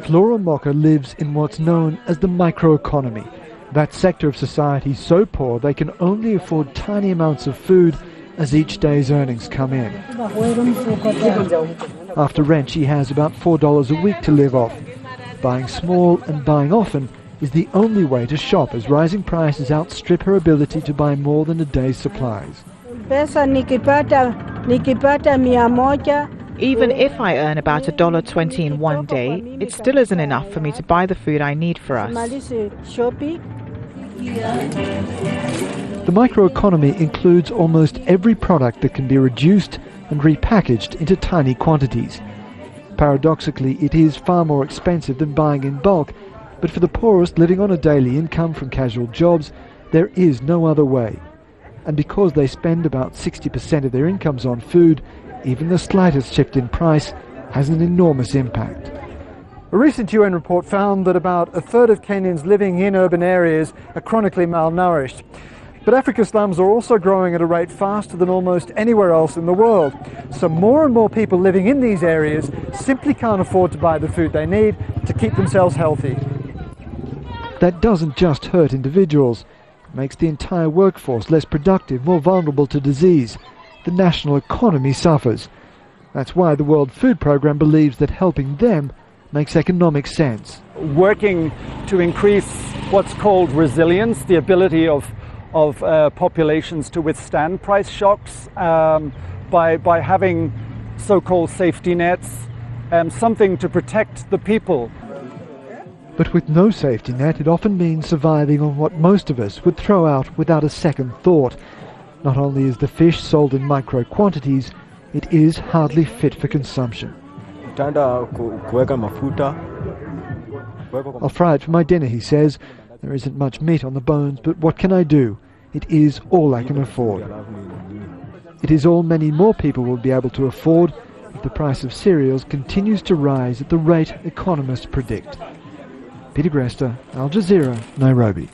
Flora Moka lives in what's known as the microeconomy, that sector of society so poor they can only afford tiny amounts of food as each day's earnings come in. After rent, she has about $4 a week to live off. Buying small and buying often is the only way to shop as rising prices outstrip her ability to buy more than a day's supplies. Even if I earn about $1.20 in one day, it still isn't enough for me to buy the food I need for us. The microeconomy includes almost every product that can be reduced and repackaged into tiny quantities. Paradoxically, it is far more expensive than buying in bulk, but for the poorest living on a daily income from casual jobs, there is no other way. And because they spend about 60% of their incomes on food, even the slightest shift in price has an enormous impact. A recent UN report found that about a third of Kenyans living in urban areas are chronically malnourished. But Africa's slums are also growing at a rate faster than almost anywhere else in the world. So more and more people living in these areas simply can't afford to buy the food they need to keep themselves healthy. That doesn't just hurt individuals. It makes the entire workforce less productive, more vulnerable to disease. The national economy suffers. That's why the World Food Programme believes that helping them makes economic sense. Working to increase what's called resilience, the ability of populations to withstand price shocks by having so-called safety nets, something to protect the people. But with no safety net, it often means surviving on what most of us would throw out without a second thought. Not only is the fish sold in micro quantities, it is hardly fit for consumption. I'll fry it for my dinner, he says. There isn't much meat on the bones, but what can I do? It is all I can afford. It is all many more people will be able to afford if the price of cereals continues to rise at the rate economists predict. Peter Greste, Al Jazeera, Nairobi.